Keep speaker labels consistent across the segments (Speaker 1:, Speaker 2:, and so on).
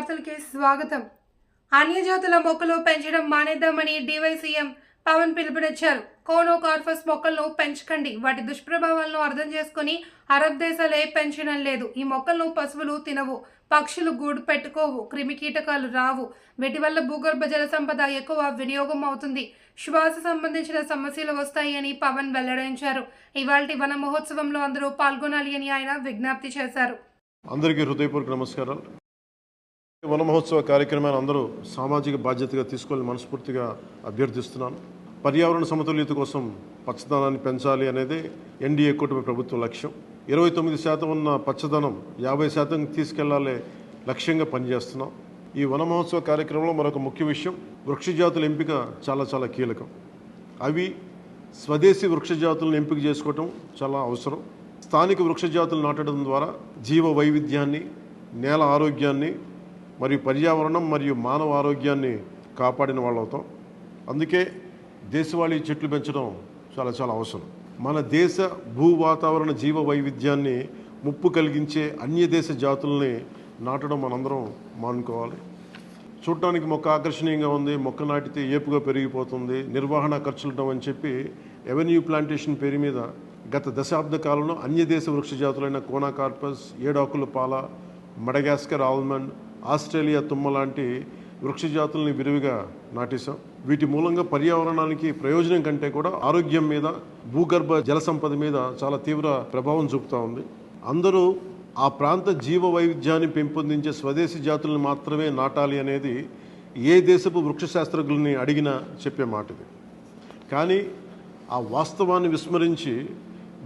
Speaker 1: వార్తలకి స్వాగతం. అన్యజాతుల మొక్కలు పెంచడం మానేద్దామని డివైసీఎం పవన్ పిలుపునిచ్చారు. కోనోకార్పస్ మొక్కలను పెంచకండి, వాటి దుష్ప్రభావాలను అర్థం చేసుకుని అరబ్ దేశాలే పెంచడం లేదు. ఈ మొక్కలను పశువులు తినవు, పక్షులు గూడు పెట్టుకోవు, క్రిమికీటకాలు రావు. వీటి వల్ల భూగర్భ జల సంపద ఎక్కువ వినియోగం అవుతుంది, శ్వాస సంబంధించిన సమస్యలు వస్తాయి అని పవన్ వెల్లడించారు. ఇవాల్టి వన మహోత్సవంలో అందరూ పాల్గొనాలి అని ఆయన విజ్ఞప్తి చేశారు.
Speaker 2: అందరికీ హృదయపూర్వక నమస్కారాలు. వన మహోత్సవ కార్యక్రమాన్ని అందరూ సామాజిక బాధ్యతగా తీసుకోవాలని మనస్ఫూర్తిగా అభ్యర్థిస్తున్నాను. పర్యావరణ సమతుల్యత కోసం పచ్చదనాన్ని పెంచాలి అనేది ఎన్డీఏ కూటమి ప్రభుత్వ లక్ష్యం. 29% ఉన్న పచ్చదనం 50% తీసుకెళ్లాలే లక్ష్యంగా పనిచేస్తున్నాం. ఈ వన మహోత్సవ కార్యక్రమంలో మరొక ముఖ్య విషయం, వృక్షజాతుల ఎంపిక చాలా కీలకం. అవి స్వదేశీ వృక్షజాతులను ఎంపిక చేసుకోవటం చాలా అవసరం. స్థానిక వృక్షజాతులు నాటడం ద్వారా జీవ వైవిధ్యాన్ని, నేల ఆరోగ్యాన్ని మరియు పర్యావరణం మరియు మానవ ఆరోగ్యాన్ని కాపాడిన వాళ్ళు అవుతాం. అందుకే దేశవాళీ చెట్లు పెంచడం చాలా అవసరం. మన దేశ భూ వాతావరణ జీవ వైవిధ్యాన్ని ముప్పు కలిగించే అన్య దేశ జాతుల్ని నాటడం మనందరం మానుకోవాలి. చూడటానికి మొక్క ఆకర్షణీయంగా ఉంది, మొక్క నాటితే ఏపుగా పెరిగిపోతుంది, నిర్వహణ ఖర్చులు అని చెప్పి ఎవెన్యూ ప్లాంటేషన్ పేరు మీద గత దశాబ్ద కాలంలో అన్య దేశ వృక్ష జాతులైన కోనాకార్పస్, ఏడాకుల పాల, మడగాస్కర్ ఆల్మండ్, ఆస్ట్రేలియా తుమ్మ లాంటి వృక్ష జాతుల్ని విరివిగా నాటేశాం. వీటి మూలంగా పర్యావరణానికి ప్రయోజనం కంటే కూడా ఆరోగ్యం మీద, భూగర్భ జల సంపద మీద చాలా తీవ్ర ప్రభావం చూపుతూ ఉంది. అందరూ ఆ ప్రాంత జీవ వైవిధ్యాన్ని పెంపొందించే స్వదేశీ జాతులను మాత్రమే నాటాలి అనేది ఏ దేశపు వృక్ష శాస్త్రజ్ఞుల్ని అడిగినా చెప్పే మాట ఇది. కానీ ఆ వాస్తవాన్ని విస్మరించి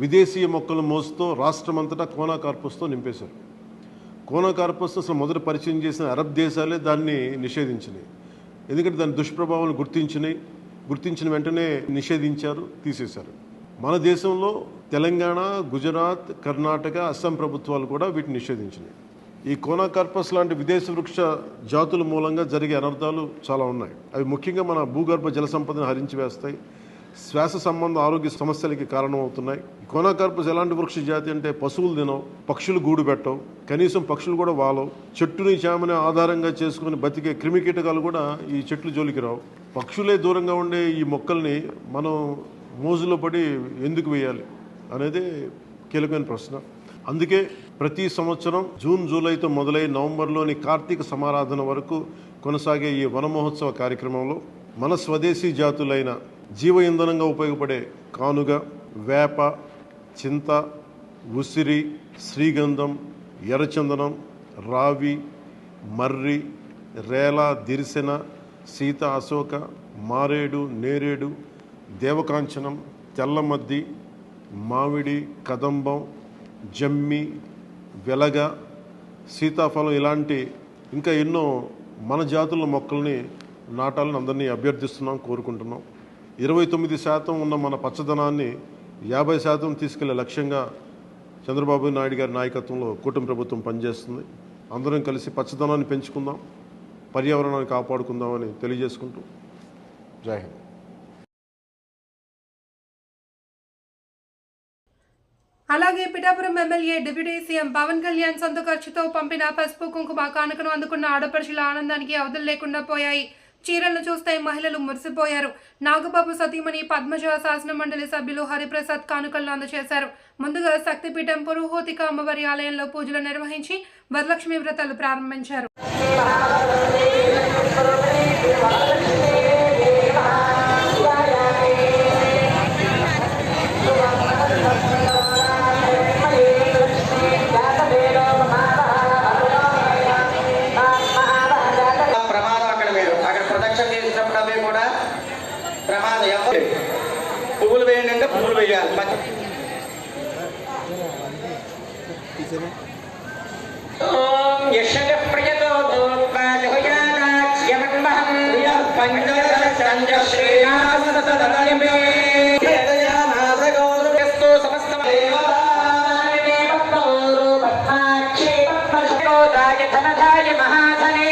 Speaker 2: విదేశీయ మొక్కల మోసుతో రాష్ట్రమంతటా కోనాకార్పస్తో నింపేశారు. కోనాకార్పస్ అసలు మొదట పరిచయం చేసిన అరబ్ దేశాలే దాన్ని నిషేధించినాయి. ఎందుకంటే దాని దుష్ప్రభావాలను గుర్తించిన వెంటనే నిషేధించారు, తీసేశారు. మన దేశంలో తెలంగాణ, గుజరాత్, కర్ణాటక, అస్సాం ప్రభుత్వాలు కూడా వీటిని నిషేధించినాయి. ఈ కోనాకార్పస్ లాంటి విదేశీ వృక్ష జాతుల మూలంగా జరిగే అనర్థాలు చాలా ఉన్నాయి. అవి ముఖ్యంగా మన భూగర్భ జల సంపదను హరించి వేస్తాయి, శ్వాస సంబంధ ఆరోగ్య సమస్యలకి కారణమవుతున్నాయి. కోనాకార్పస్ ఎలాంటి వృక్ష జాతి అంటే పశువులు తినవు, పక్షులు గూడు పెట్టవు, కనీసం పక్షులు కూడా వాలవు. చెట్టుని చేమని ఆధారంగా చేసుకుని బతికే క్రిమికీటకాలు కూడా ఈ చెట్లు జోలికి రావు. పక్షులే దూరంగా ఉండే ఈ మొక్కల్ని మనం మోజులో పడి ఎందుకు వేయాలి అనేది కీలకమైన ప్రశ్న. అందుకే ప్రతి సంవత్సరం జూన్, జూలైతో మొదలై నవంబర్లోని కార్తీక సమారాధన వరకు కొనసాగే ఈ వన మహోత్సవ కార్యక్రమంలో మన స్వదేశీ జాతులైన జీవ ఇంధనంగా ఉపయోగపడే కానుగ, వేప, చింత, ఉసిరి, శ్రీగంధం, ఎర్రచందనం, రావి, మర్రి, రేల, దిరిసెన, సీత, అశోక, మారేడు, నేరేడు, దేవకాంచనం, తెల్లమద్ది, మామిడి, కదంబం, జమ్మి, వెలగ, సీతాఫలం ఇలాంటి ఇంకా ఎన్నో మన జాతుల మొక్కల్ని నాటాలని అందరినీ అభ్యర్థిస్తున్నాం, కోరుకుంటున్నాం. 29% ఉన్న మన పచ్చదనాన్ని 50% తీసుకెళ్లే లక్ష్యంగా చంద్రబాబు నాయుడు గారి నాయకత్వంలో కూటమి ప్రభుత్వం పనిచేస్తుంది. అందరం కలిసి పచ్చదనాన్ని పెంచుకుందాం, పర్యావరణాన్ని కాపాడుకుందామని తెలియజేసుకుంటూ జై హింద్.
Speaker 1: అలాగే Pithapuram MLA deputy CM Pawan Kalyan సొంత ఖర్చుతో పంపిన పసుపు కుంకుమ కానుకను అందుకున్న ఆడపడుచుల ఆనందానికి అవధులు లేకుండా పోయాయి. చీరలను చూస్తే మహిళలు మురిసిపోయారు. నాగబాబు సతీమణి పద్మజ, శాసన మండలి సభ్యులు హరిప్రసాద్ కానుకలను అందజేశారు. ముందుగా శక్తిపీఠం పురుహోతిక అమ్మవారి ఆలయంలో పూజలు నిర్వహించి వరలక్ష్మి వ్రతాలు ప్రారంభించారు.
Speaker 3: పువ్వులు వేయండి, పువ్వులు వేయాలి. మహాధనే